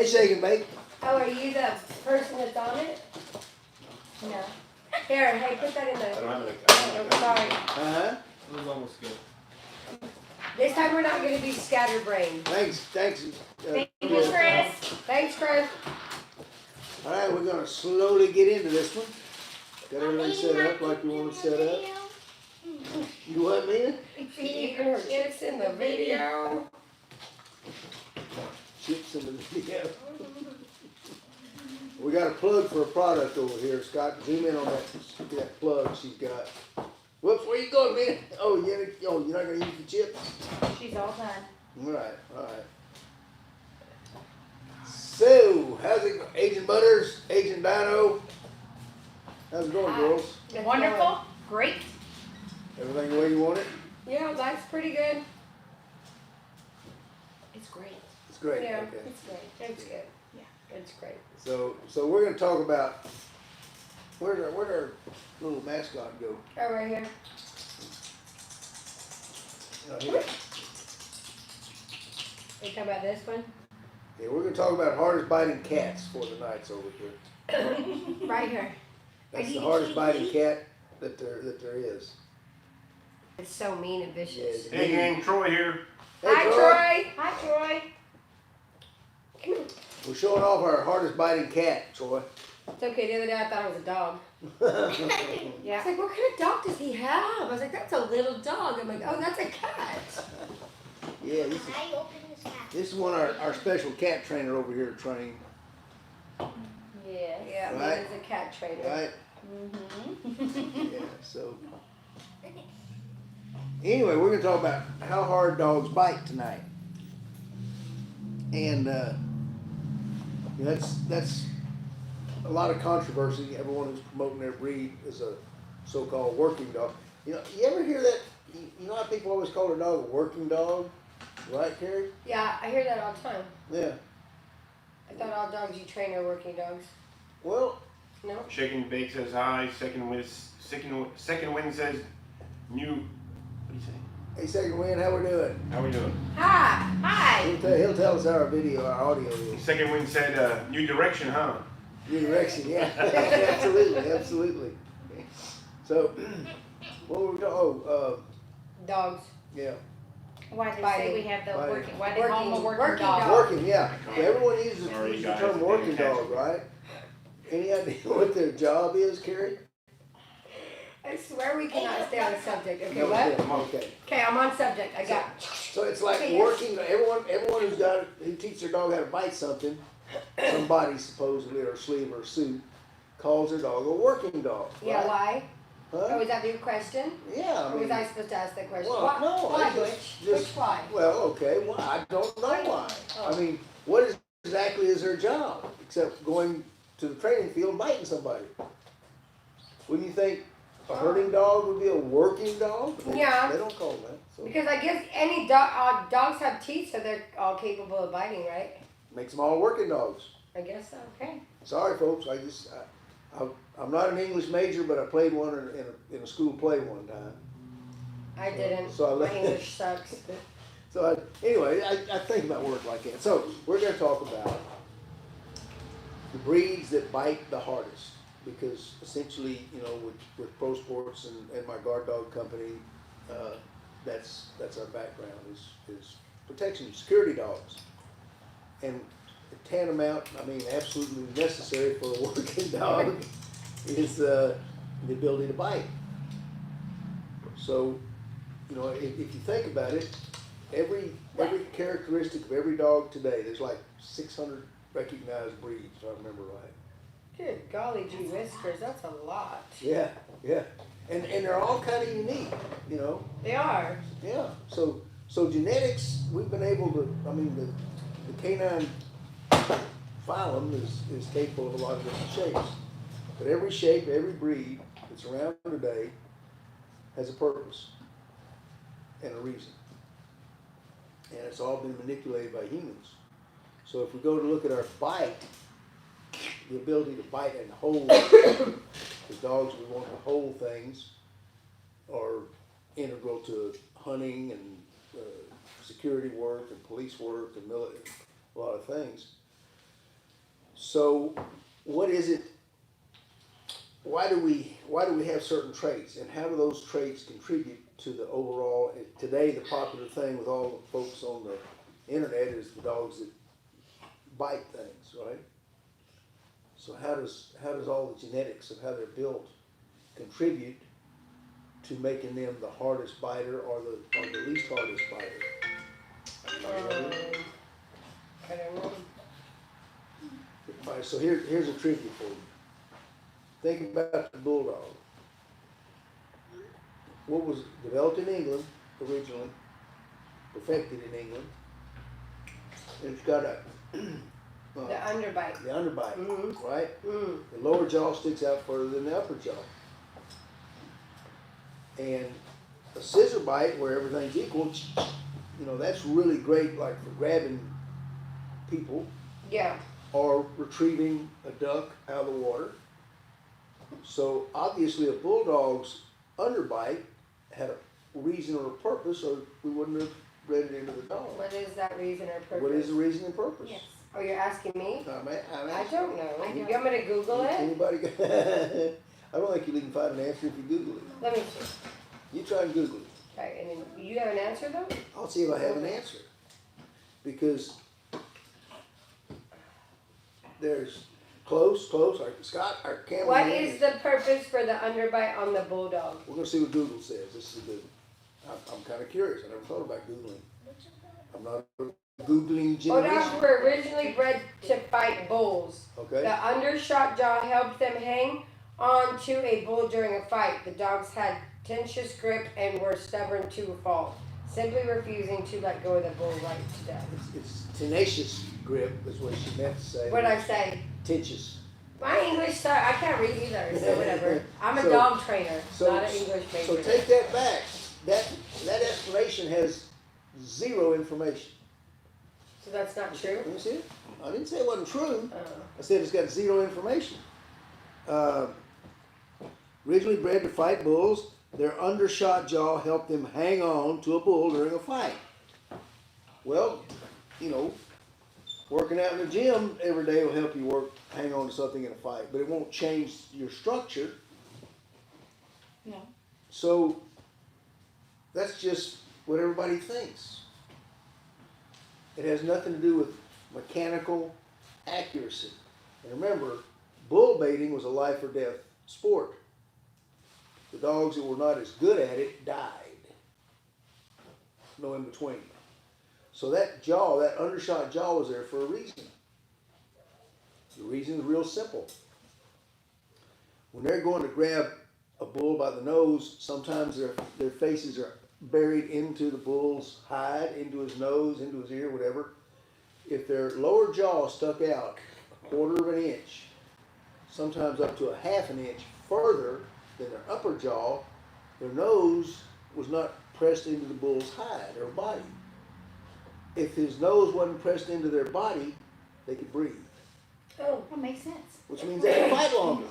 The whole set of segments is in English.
Hey, Shake and Bake. Oh, are you the person that's on it? No. Here, hey, put that in I the. don't have it. Oh, sorry. Uh-huh. It was almost good. This time we're not going to be scatterbrained. Thanks. Thank you, Chris. Thanks, Chris. All right, we're gonna slowly get into this one. Got everything set up like we want it set up. You what, Mina? She eating her chips in the video. Chips in the video. We got a plug for a product over here, Scott. Zoom in on that plug she's got. Whoops, where you going, Mina? Oh, you're not gonna use the chips? She's all done. All right. So, how's it going? Agent Butters, Agent Dino? How's it going, girls? It's Wonderful. going. Great. Everything the way you want it? Yeah, that's pretty good. It's great. It's great. Yeah, Okay. it's great. It's good. Yeah. It's great. So we're gonna talk about where'd our little mascot go? Oh, right here. Here. Are you talking about this one? Yeah, we're gonna talk about hardest biting cats for the nights over here. Right here. That's the hardest biting cat that there is. It's so mean and vicious. Yeah, Hey gang, Troy here. Hey, Hi, Troy. Troy. Hi, Troy. Come here. We're showing off our hardest biting cat, Troy. It's okay. The other day I thought it was a dog. I Yeah. was like, what kind of dog does he have? I was like, that's a little dog. I'm like, oh, that's a cat. Yeah, this is one our special cat trainer over here trained, Yes. Yeah, Right. Mina's a cat trainer. right? Mm-hmm. Yeah, so. Anyway, we're gonna talk about how hard dogs bite tonight. And that's a lot of controversy. Everyone who's promoting their breed is a so-called working dog. You ever hear that? You know how people always call their dog a working dog, right, Carrie? Yeah, I hear that all the time. Yeah. I thought all dogs you train are working dogs. Well, No? Shake and Bake says hi. Second wind says new. What do you say? hey, Second Wind, how we doing? How we doing? Hi. Hi. He'll tell us how our audio is. Second wind said new direction, huh? New direction, yeah. absolutely. So, what were we talking? Dogs. Yeah, Why did they Biting. say we have the Biting. working? Why they call them a Working working dog. dog? working, yeah. Everyone uses Sorry, the guys, term I working didn't catch dog, it. right? Any idea what their job is, Carrie? I swear we cannot stay on subject. Okay, No, what? yeah, okay. Okay, I'm on subject. I got. So it's like Okay, yes. working. Everyone who teaches their dog how to bite something, somebody supposedly, or a sleeve or a suit, calls their dog a working dog. Yeah, right? why? Oh, Huh? is that your question? Yeah, I Or mean. was I supposed to ask that question? Well, why? no, Why, I Which why? Well, okay, well, I don't know why. I mean, what exactly is their job except going to the training field and biting somebody? Wouldn't you think a herding dog would be a working dog? Yeah. They don't call them that. So Because I guess any dogs have teeth, so they're all capable of biting, right? makes them all working dogs. I guess so. Okay. Sorry, folks. I'm not an English major, but I played one in a school play one time. I didn't. So I My let- English sucks. So anyway, I think about work like that. So we're going to talk about the breeds that bite the hardest, because essentially, with pro sports and my guard dog company, that's our background is protection, security dogs, and tantamount, absolutely necessary for a working dog is the ability to bite. So, if you think about it, every characteristic of every dog today, there's like 600 recognized breeds, if I remember right. Good golly gee whiskers, that's a lot. Yeah. And they're all kind of unique, They are. Yeah. So genetics, we've been able to, the canine phylum is capable of a lot of different shapes. But every shape, every breed that's around today has a purpose and a reason. And it's all been manipulated by humans. So if we go to look at our bite, the ability to bite and hold, the dogs we want to hold things are integral to hunting and security work and police work and a lot of things. So, what is it? Why do we have certain traits, and how do those traits contribute to the overall? Today, the popular thing with all the folks on the internet is the dogs that bite things, right? So how does all the genetics of how they're built contribute to making them the hardest biter or the least hardest biter? I don't know. All right, so here's a trivia for you. Think about the bulldog. What was developed in England originally, perfected in England, and it's got The underbite. the underbite, Mhm. right? Mm. The lower jaw sticks out further than the upper jaw. And a scissor bite where everything's equal, that's really great, like for grabbing people Yeah. or retrieving a duck out of the water. So obviously a bulldog's underbite had a reason or a purpose, or we wouldn't have bred it into the dog. What is that reason or purpose? What is the reason and purpose? Yes. Oh, you're asking me? I'm I don't know. I You don't. want me to Google it? Anybody? I don't think you can find an answer if you Google it. Let me see. You try and Google it. Okay, and then you have an answer though? I'll see if I have an answer. Because there's close, like Scott, our cameraman. What is the purpose for the underbite on the bulldog? We're gonna see what Google says. This is a good one. I'm kind of curious. I never thought about Googling. I'm not a Googling Bulldogs generation. were originally bred to fight bulls. Okay. The undershot jaw helped them hang on to a bull during a fight. The dogs had tenacious grip and were stubborn to a fault, simply refusing to let go of the bull right to death. It's tenacious grip is what she meant to say. What'd I say? Tenacious. My English sucks. I can't read either, so whatever. I'm a So- dog trainer, so- not an English major. So take that back. That explanation has zero information. So that's not true? Let me see it. I didn't say it wasn't true. Oh. I said it's got zero information. Originally bred to fight bulls, their undershot jaw helped them hang on to a bull during a fight. Well, working out in the gym every day will help you hang on to something in a fight, but it won't change your structure. No. So that's just what everybody thinks. It has nothing to do with mechanical accuracy. And remember, bull baiting was a life or death sport. The dogs that were not as good at it died. No in between. So that jaw, that undershot jaw was there for a reason. The reason is real simple. When they're going to grab a bull by the nose, sometimes their faces are buried into the bull's hide, into his nose, into his ear, whatever. If their lower jaw stuck out a quarter of an inch, sometimes up to a half an inch further than their upper jaw, their nose was not pressed into the bull's hide or body. If his nose wasn't pressed into their body, they could breathe, Oh, That makes sense. which means they can fight longer,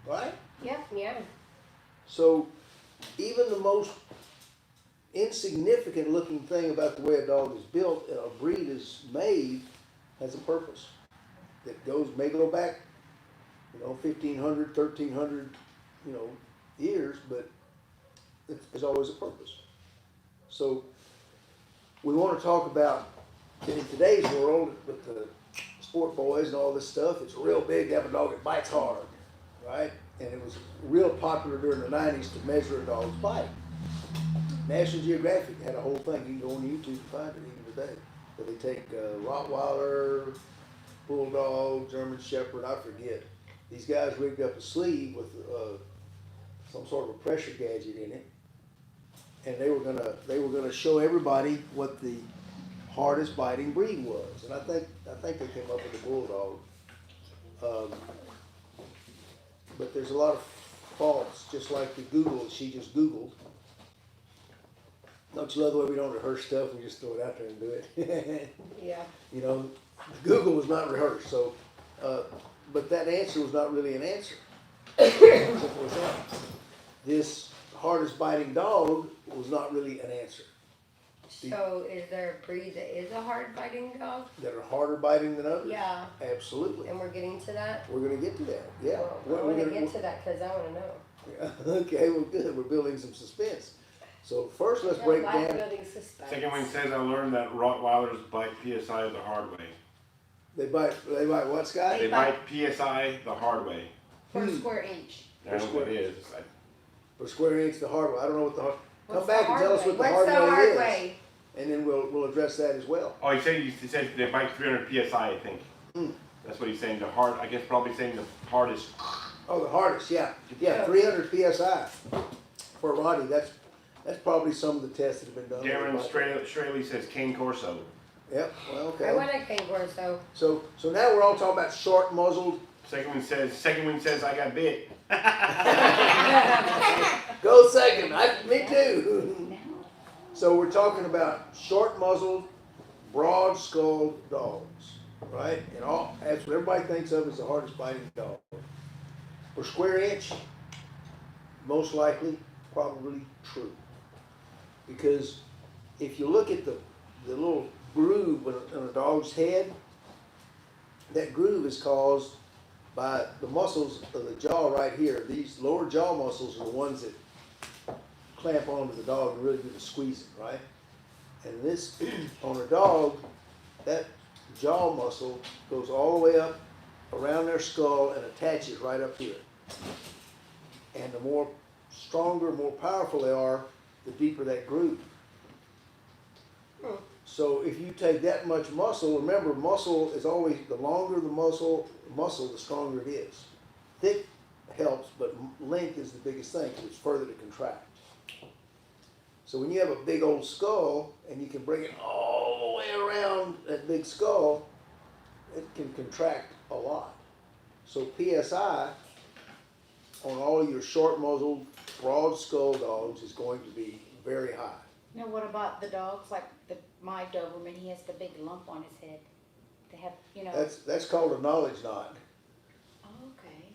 right? Yep. yeah. So even the most insignificant looking thing about the way a dog is built, a breed is made, has a purpose that may go back, 1,500, 1,300, years, but there's always a purpose. So we want to talk about, in today's world, with the sport boys and all this stuff, it's real big to have a dog that bites hard, right? And it was real popular during the 90s to measure a dog's bite. National Geographic had a whole thing. You can go on YouTube and find it even today. But they take Rottweiler, Bulldog, German Shepherd, I forget. These guys rigged up a sleeve with some sort of a pressure gadget in it, and they were gonna show everybody what the hardest biting breed was. And I think they came up with the Bulldog. But there's a lot of faults, just like the Google that she just Googled. Don't you love the way we don't rehearse stuff? We just throw it out there and do it. Yeah. Google was not rehearsed, so, but that answer was not really an answer. Simple as that. This hardest biting dog was not really an answer. So is there a breed that is a hard biting dog? That are harder biting than others? Yeah. Absolutely. And we're getting to that? We're gonna get to that, yeah. Well, I We're want to gonna- get to that because I want to know. Okay, well, good, we're building some suspense. So first, let's I break like down, building suspense. Second one says I learned that Rottweilers bite PSI the hard way. they bite what, Scott? They bite PSI the hard way. For a square inch. That's what it is. For square inch, the hard way, I don't know what the hard, come What's the back and hard tell us way? what the What's hard the way hard is. way? And then we'll address that as well. Oh, he said they bite 300 PSI, I think. That's what he's saying. The hard, I guess probably saying the hardest. Oh, the hardest, yeah, Yeah. 300 PSI for Roddy, that's probably some of the tests that have been done. Darren Straley says Cane Corso. Yep, well, I okay. want a kangaroo, so. So now we're all talking about short muzzled. Second one says I got bit. Go second, me too. So we're talking about short muzzled, broad skulled dogs, right? And that's what everybody thinks of as the hardest biting dog. For square inch, most likely, probably true. Because if you look at the little groove on a dog's head, that groove is caused by the muscles of the jaw right here. These lower jaw muscles are the ones that clamp onto the dog and really do the squeezing, right? And this, on a dog, that jaw muscle goes all the way up around their skull and attaches right up here. And the more stronger, more powerful they are, the deeper that groove. So if you take that much muscle, remember muscle is always, the longer the muscle, the stronger it is. Thick helps, but length is the biggest thing because it's further to contract. So when you have a big old skull and you can bring it all the way around that big skull, it can contract a lot. So PSI on all your short muzzled, broad skull dogs is going to be very high. Now, what about the dogs? Like my Doberman, he has the big lump on his head. They have, That's called a knowledge knot. Oh, okay.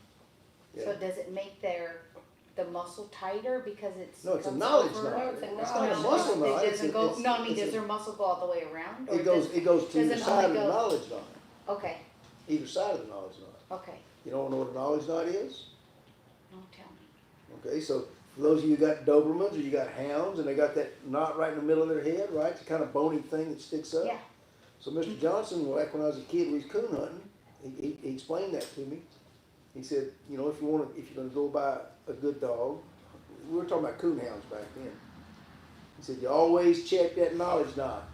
Yeah. So does it make the muscle tighter because it's No, it's a comes knowledge over? knot. No, it's a It's knowledge not a muscle It knot. doesn't go. No, I mean, it's does a- their muscle go all the way around? Or It goes to does either it side of only the go- knowledge knot. Okay. Either side of the knowledge knot. Okay. You don't know what a knowledge knot is? Don't tell me. Okay, so for those of you who got Dobermans or you got hounds and they got that knot right in the middle of their head, right? It's a kind of bony thing that sticks up. Yeah. So Mr. Johnson, back when I was a kid, we was coon hunting. He explained that to me. He said, if you're gonna go buy a good dog, we were talking about coon hounds back then. He said, you always check that knowledge knot.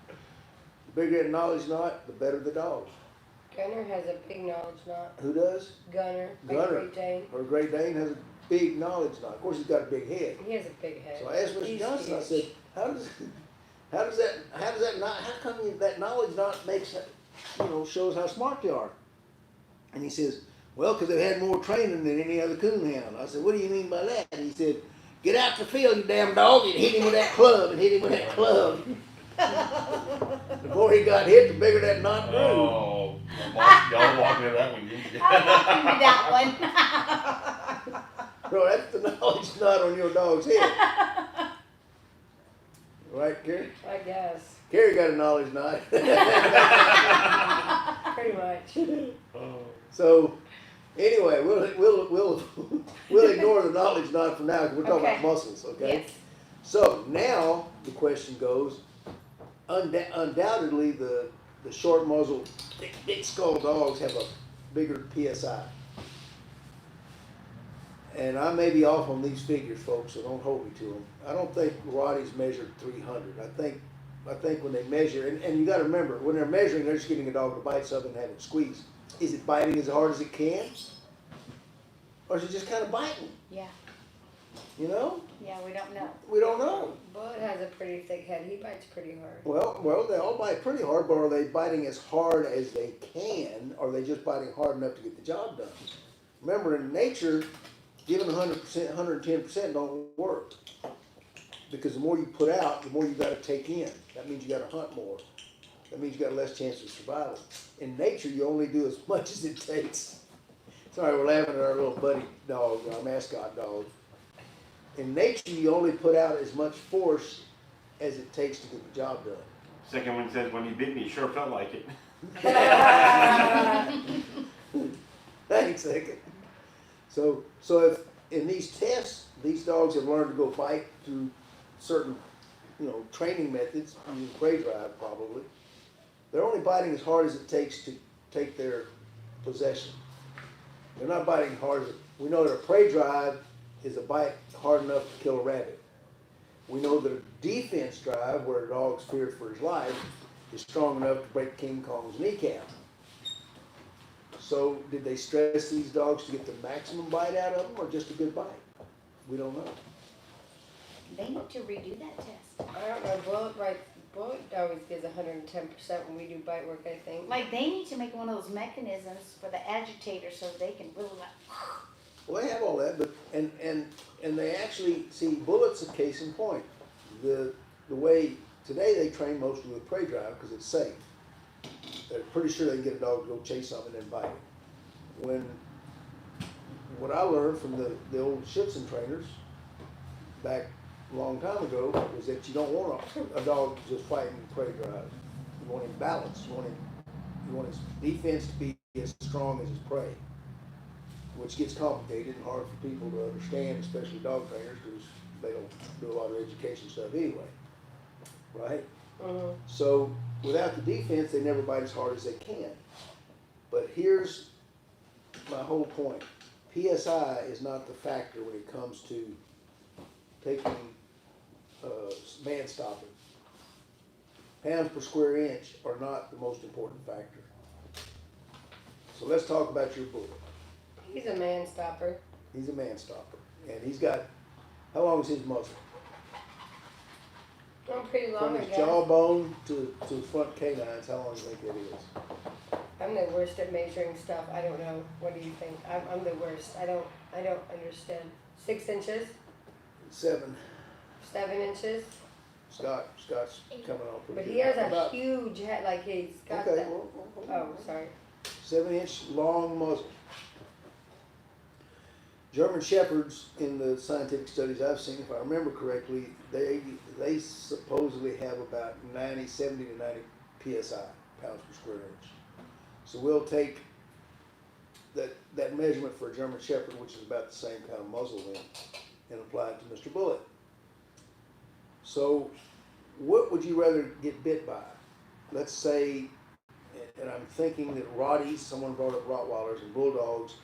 The bigger that knowledge knot, the better the dog. Gunner has a big knowledge knot. Who does? Gunner, big Gunner. Great Dane. Or Great Dane has a big knowledge knot. Of course, he's got a big head. He has a big head. So I asked Mr. He's Johnson, I huge. said, how does that not, how come that knowledge knot makes, shows how smart they are? And he says, well, because they've had more training than any other coon hound. I said, what do you mean by that? And he said, get out the field, you damn dog, and hit him with that club, and hit him with that club. The more he got hit, the bigger that knot grew. Oh, y'all walked into that one, didn't you? I walked into that one. Bro, that's the knowledge knot on your dog's head. Right, Carrie? I guess. Carrie got a knowledge knot. Pretty much. So, anyway, we'll ignore the knowledge knot for now because we're talking about Okay. muscles, okay? Yes. So now the question goes, undoubtedly the short muzzled, big skull dogs have a bigger PSI. And I may be off on these figures, folks, so don't hold me to them. I don't think Roddy's measured 300. I think when they measure, and you got to remember, when they're measuring, they're just getting a dog to bite something and have it squeeze. Is it biting as hard as it can? Or is it just kind of biting? Yeah. You know? Yeah, we don't know. We don't know. Bud has a pretty thick head. He bites pretty hard. Well, they all bite pretty hard, but are they biting as hard as they can, or are they just biting hard enough to get the job done? Remember, in nature, giving 100%, 110% don't work. Because the more you put out, the more you got to take in. That means you got to hunt more. That means you got less chance of survival. In nature, you only do as much as it takes. Sorry, we're laughing at our little buddy dog, our mascot dog. In nature, you only put out as much force as it takes to get the job done. Second one says, when he bit me, it sure felt like it. Thanks, second. So if in these tests, these dogs have learned to go bite through certain, training methods, using prey drive probably, they're only biting as hard as it takes to take their possession. They're not biting hard as, we know that a prey drive is a bite hard enough to kill a rabbit. We know that a defense drive, where a dog's feared for his life, is strong enough to break King Kong's kneecap. So did they stress these dogs to get the maximum bite out of them, or just a good bite? We don't know. They need to redo that test. I don't know. Bullet always gives 110% when we do bite work, I think. Like, they need to make one of those mechanisms for the agitator so they can really Well, they have all that, but and they actually see Bullet's a case in point. The way today they train mostly with prey drive because it's safe. They're pretty sure they can get a dog to go chase something and bite it. What I learned from the old Schützen trainers back a long time ago was that you don't want a dog just fighting prey drive. You want him balanced. You want his defense to be as strong as his prey, which gets complicated and hard for people to understand, especially dog trainers, because they don't do a lot of education stuff anyway, right? Mm-hmm. So without the defense, they never bite as hard as they can. But here's my whole point. PSI is not the factor when it comes to taking man stopping. Pounds per square inch are not the most important factor. So let's talk about your Bullet. He's a man stopper. He's a man stopper. And he's got, how long is his muzzle? Oh, pretty long, From I his guess. jawbone to front canines, how long do you think that is? I'm the worst at measuring stuff. I don't know. What do you think? I'm the worst. I don't understand. 6 inches? 7. 7 inches? Scott's coming on pretty But good. he has a About- huge head, like he's got Okay, that. well, Oh, sorry. 7-inch long muzzle. German Shepherds, in the scientific studies I've seen, if I remember correctly, they supposedly have about 70 to 90 psi, pounds per square inch. So we'll take that measurement for a German Shepherd, which is about the same kind of muzzle length, and apply it to Mr. Bullet. So what would you rather get bit by? Let's say, and I'm thinking that Rotties, someone brought up Rottweilers and Bulldogs,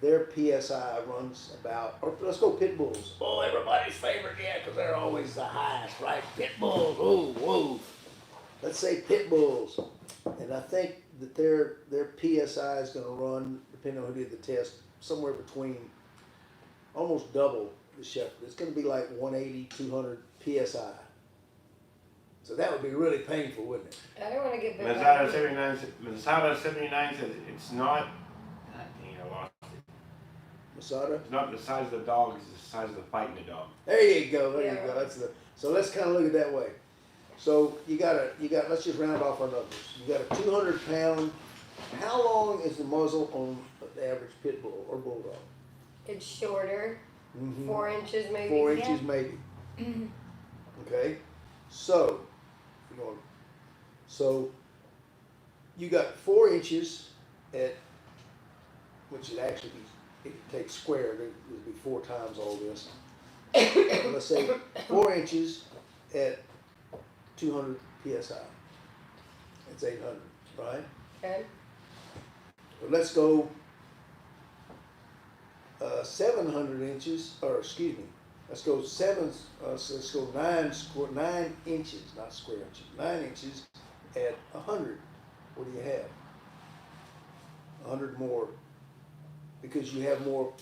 their PSI runs about, or let's go Pit Bulls. Oh, everybody's favorite, yeah, because they're always the highest, right? Pit Bulls, ooh, whoa. Let's say Pit Bulls. And I think that their PSI is going to run, depending on who did the test, somewhere between almost double the Shepherd. It's going to be like 180, 200 PSI. So that would be really painful, wouldn't it? I don't want to get bit by Mazada a 79, Mazada 79 says it's not, dang, I lost it. Masada? It's not the size of the dog, it's the size of the fight in the dog. There you go, there Yeah. you go. So let's kind of look at it that way. So you got, let's just round off our numbers. You got a 200-pound, how long is the muzzle on the average Pit Bull or Bulldog? It's shorter, Mhm. 4 inches maybe. 4 Yeah. inches maybe. Okay, so you got 4 inches at, which would actually be, if you take square, it would be 4 times all this. Let's say 4 inches at 200 psi. That's 800, right? Okay. But let's go 700 inches, or excuse me, let's go 9 inches, not square inches, 9 inches at 100. What do you have? 100 more, because you have more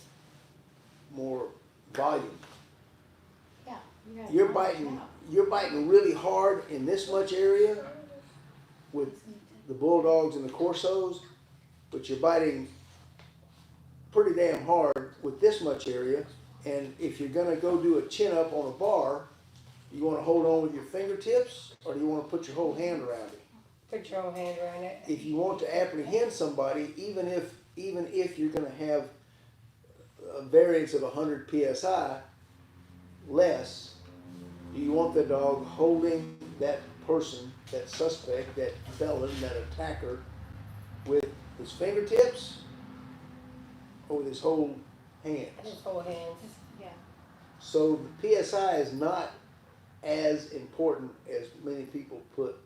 volume. Yeah. You're biting really hard in this much area with the Bulldogs and the Corsos, but you're biting pretty damn hard with this much area. And if you're gonna go do a chin up on a bar, you wanna hold on with your fingertips, or do you wanna put your whole hand around it? Put your whole hand around it. If you want to apprehend somebody, even if you're gonna have a variance of 100 psi less, Do you want the dog holding that person, that suspect, that felon, that attacker, with his fingertips or with his whole hands? His whole hands. Yeah. So the PSI is not as important as many people put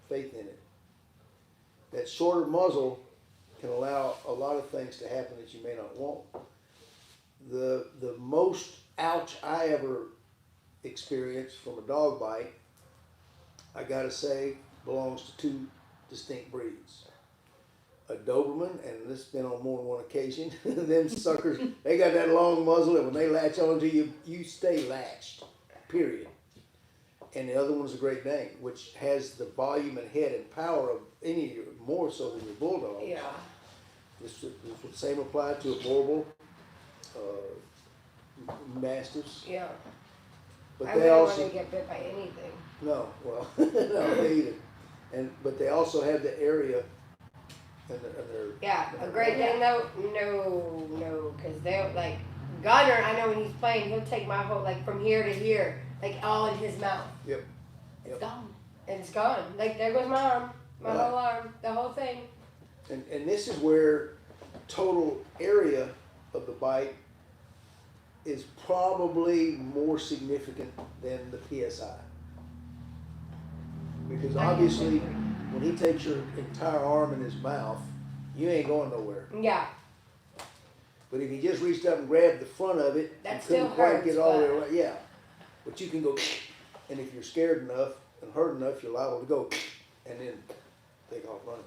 faith in it. That shorter muzzle can allow a lot of things to happen that you may not want. The most ouch I ever experienced from a dog bite, I gotta say, belongs to two distinct breeds. A Doberman, and this has been on more than one occasion, them suckers, they got that long muzzle, and when they latch onto you, you stay latched, period. And the other one's a Great Dane, which has the volume and head and power of any, more so than your Bulldog. Yeah. This would the same apply to a Boerboel, Mastiffs, Yeah. but I they wouldn't want also, to get bit by anything. no, well, no, they either. But they also have the area, and they're, Yeah, a Great Dane though, no, because they'll like Gunner. I know when he's playing, he'll take my whole like from here to here, like all in his mouth, yep. It's gone. and it's gone. Like there goes my arm, my Right. whole arm, the whole thing. And this is where total area of the bite is probably more significant than the PSI. Because obviously, when he takes your entire arm in his mouth, you ain't going nowhere. Yeah, But if he just reached up and grabbed the front of it, That you still couldn't quite hurts, get all the way but- around. Yeah. But you can go, and if you're scared enough and hurt enough, you're liable to go, and then take off running.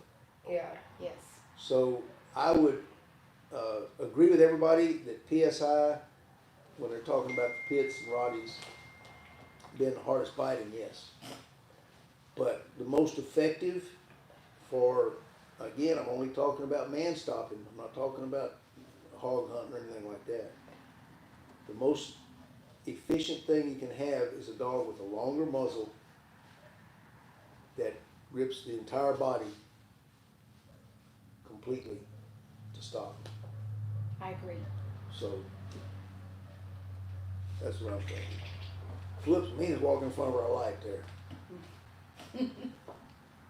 yeah. Yes. So I would agree with everybody that PSI, when they're talking about the pits and Roddies being the hardest biting, yes. But the most effective for, again, I'm only talking about man stopping. I'm not talking about hog hunting or anything like that. The most efficient thing you can have is a dog with a longer muzzle that grips the entire body completely to stop. I agree. So that's what I'm thinking. Flips me is walking in front of our light there. So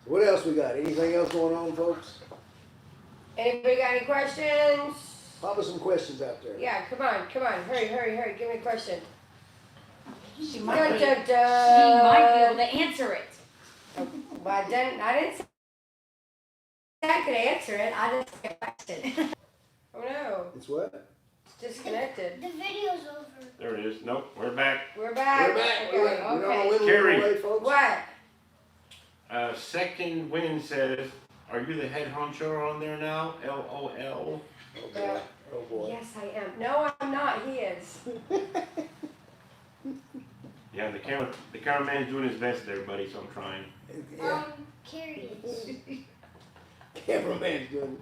what else we got? Anything else going on, folks? Anybody got any questions? Pop us some questions out there. Yeah, come on, hurry, give me a question. She Dun, might be. dun, She might be able to answer it. Well, I didn't say I could answer it. I didn't say a question. Oh no, It's what? it's disconnected. The video's over. There it is. Nope, we're back. We're back. We're back. Okay, We're back. We don't know okay. when we're Carrie. away, folks. What? Second Wind says, are you the head honcho on there now? LOL. Oh boy. Oh boy. Yes, I am. No, I'm not. He is. Yeah, the cameraman's doing his best there, buddy, so I'm trying. Yeah. Carrie. Cameraman's doing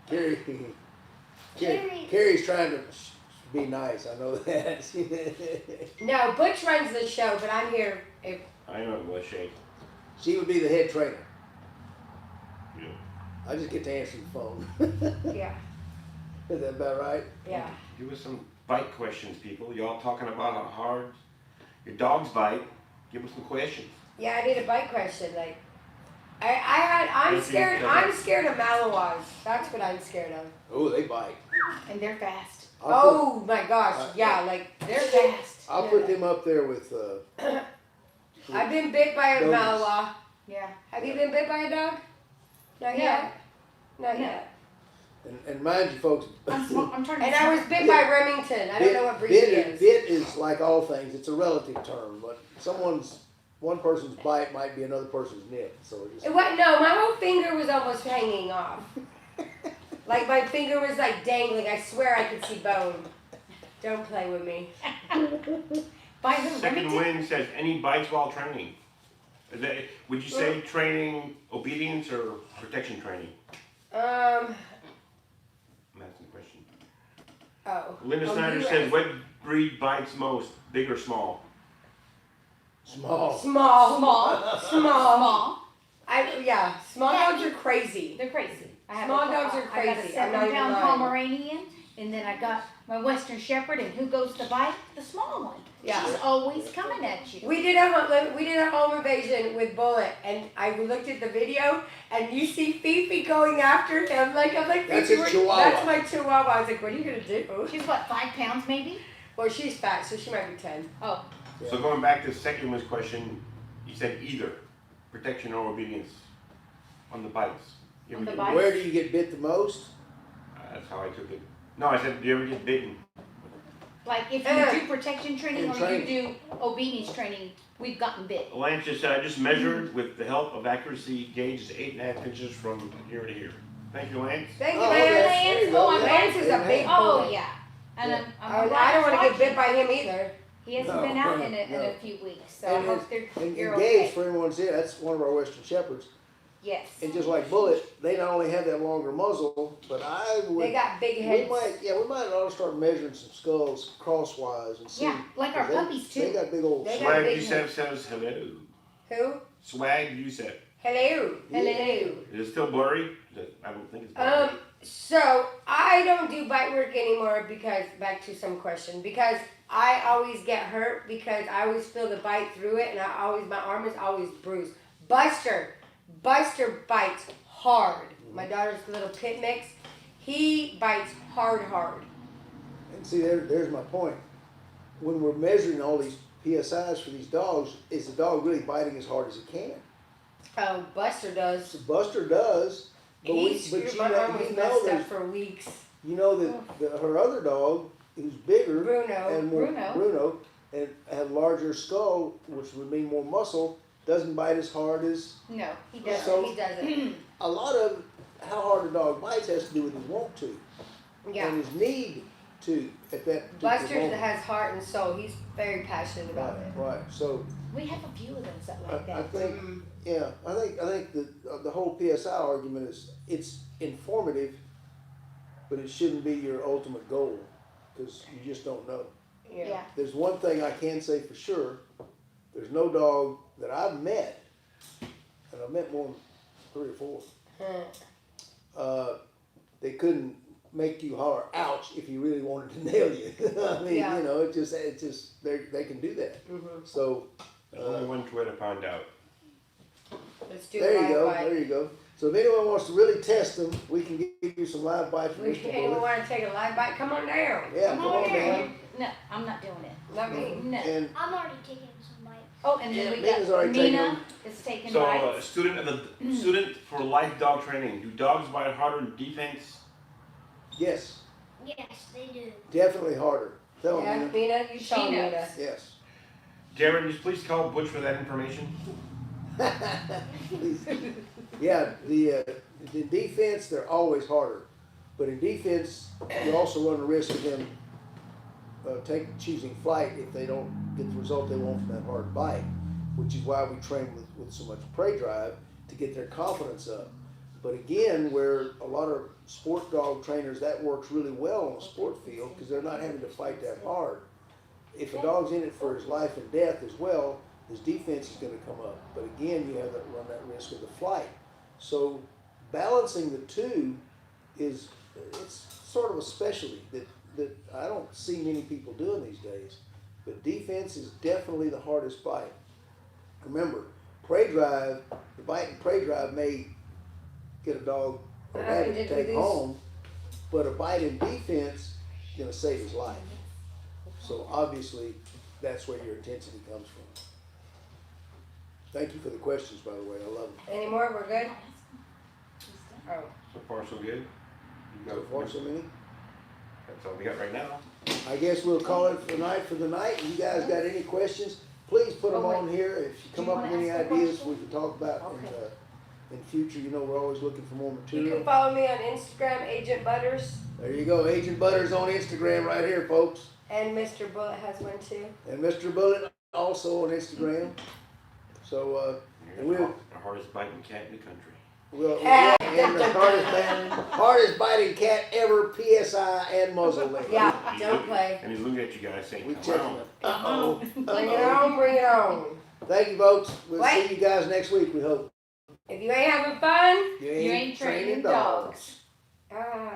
Carrie. Carrie. Carrie's trying to be nice. I know that. No, Butch runs the show, but I'm here. If I know it was Shay. She would be the head trainer. Yeah. I just get to answer the phone. yeah, Is that about right? yeah. Give us some bite questions, people. Y'all talking about how hard your dogs bite. Give us some questions. Yeah, I need a bite question. Like, I'm If you scared. could- I'm scared of Malawas. That's what I'm scared of. Oh, they bite. And they're fast. Oh my gosh, yeah, like they're fast. I'll put them up there with. I've been bit by a Dogs. Malinois. Yeah. Have you been bit by a dog? Not yet. Not No. yet. And mind you, folks. I'm trying to. And I was bit by Remington. I don't know what breed he is. Bit is like all things. It's a relative term, but one person's bite might be another person's nip. So it just, What? No, my whole finger was almost hanging off. Like my finger was like dangling. I swear I could see bone. Don't play with me. By who? Second Remington? Wind says, any bites while training? Is that, would you say training obedience or protection training? Um. That's the question. Oh. Linda Oh, Snyder you says, asked. what breed bites most, big or small? small. Small. Small. Small. Small dogs are crazy. They're crazy. Small dogs are I got a crazy. I'm not even 7-pound lying. Pomeranian, and then I got my Western Shepherd, and who goes to bite? The small one. Yeah. She's always coming at you. We did a home invasion with Bullet, and I looked at the video, and you see Fifi going after him. I'm like, That's Fifi, his Chihuahua. that's my Chihuahua. I was like, what are you gonna do? She's what, 5 pounds maybe? Well, she's fat, so she might be 10. Oh, So going back to the second one's question, you said either protection or obedience on the bites. You On ever the get- bites? Where do you get bit the most? That's how I took it. No, I said, do you ever get bitten? like if you do protection training In or training. you do obedience training, we've gotten bit. Lance just said, I just measured with the help of accuracy gauge is 8.5 inches from here to here. Thank you, Lance. Thank you, Oh, Lance. okay. There you go. Oh, I'm Lance is a big Oh boy. yeah. And Yeah. I don't want to get bit by him either. He hasn't No, been out in no. a few weeks, so I And hope And you're Gage, okay. for everyone's here, that's one of our Western Shepherds. Yes. And just like Bullet, they not only have that longer muzzle, but I would. They got big We heads. might ought to start measuring some skulls crosswise and see. Yeah, like our they- puppies They too. got big old. They got Swag big Yusef says hello. Who? Swag Yusef. Hello. Hello. Is it still blurry? I don't think it's blurry. So I don't do bite work anymore because back to some question because I always get hurt because I always feel the bite through it and my arm is always bruised. Buster bites hard. My daughter's little pit mix, he bites hard. And see, there's my point. When we're measuring all these PSIs for these dogs, is the dog really biting as hard as it can? Oh, Buster does. So Buster does, but My arm was messed up that for weeks. her other dog, who's bigger Bruno. and more Bruno. and had larger skull, which would mean more muscle, doesn't bite as hard as No, he He doesn't. So- doesn't. a lot of how hard a dog bites has to do with his want to Yeah. and his need to at that particular Buster moment. has heart and soul. He's very passionate about it. Right. So We have a few of them that I like that. think, yeah, I think the whole PSI argument it's informative, but it shouldn't be your ultimate goal because you just don't know. Yeah. There's one thing I can say for sure: there's no dog that I've met, and I've met more than 3 or 4. They couldn't make you holler "ouch" if you really wanted to nail you. I mean, Yeah. it just they can do that. Mhm. So There's only one way to find out. Let's do there a you go, live bite. there you go. So if anyone wants to really test them, we can give you some live bites from Mr. Anyone Bullet. want to take a live bite? Come on down. Yeah, Come on down. No, I'm not doing it. Not me. No. And I'm already taking some bites. Oh, and then Yeah, we Mina's got already taken Mina them. is taking So, bites. student for life dog training. Do dogs bite harder in defense? yes, Yes, they do. definitely harder. Tell Yeah, them, Mina, you show She Mina. knows. yes. Darren, just please call Butch for that information. Yeah, the defense, they're always harder. But in defense, you also run the risk of them choosing flight if they don't get the result they want from that hard bite, which is why we train with so much prey drive to get their confidence up. But again, where a lot of sport dog trainers, that works really well on a sport field because they're not having to fight that hard. If a dog's in it for his life and death as well, his defense is going to come up. But again, you have to run that risk of the flight. So balancing the two it's sort of a specialty that I don't see many people doing these days. But defense is definitely the hardest bite. Remember, prey drive, the bite and prey drive may get a dog or rabbit to take home, but a bite in defense is going to save his life. So obviously, that's where your intensity comes from. Thank you for the questions, by the way. I love them. Any more? We're good? Oh. So far, so good. You So got far, so many. That's all we got right now. I guess we'll call it for the night. If you guys got any questions, please put them on here. If you come Do you up with wanna any ask a ideas, question? we can talk about Okay. in future. We're always looking for more You material. can follow me on Instagram, Agent Butters, There you go. Agent Butters on Instagram right here, folks. and Mr. Bullet has one too. And Mr. Bullet also on Instagram. So, and You're we'll, the hardest biting cat in the country. and the hardest biting cat ever, PSI and muzzle length. Yeah, He's don't looking- play. And he's looking at you guys saying, We come checking on. it. Uh-oh. Bring it on, bring it on. Thank you, folks. We'll Wait. see you guys next week, we hope. If you ain't having fun, You You ain't training dogs. ah.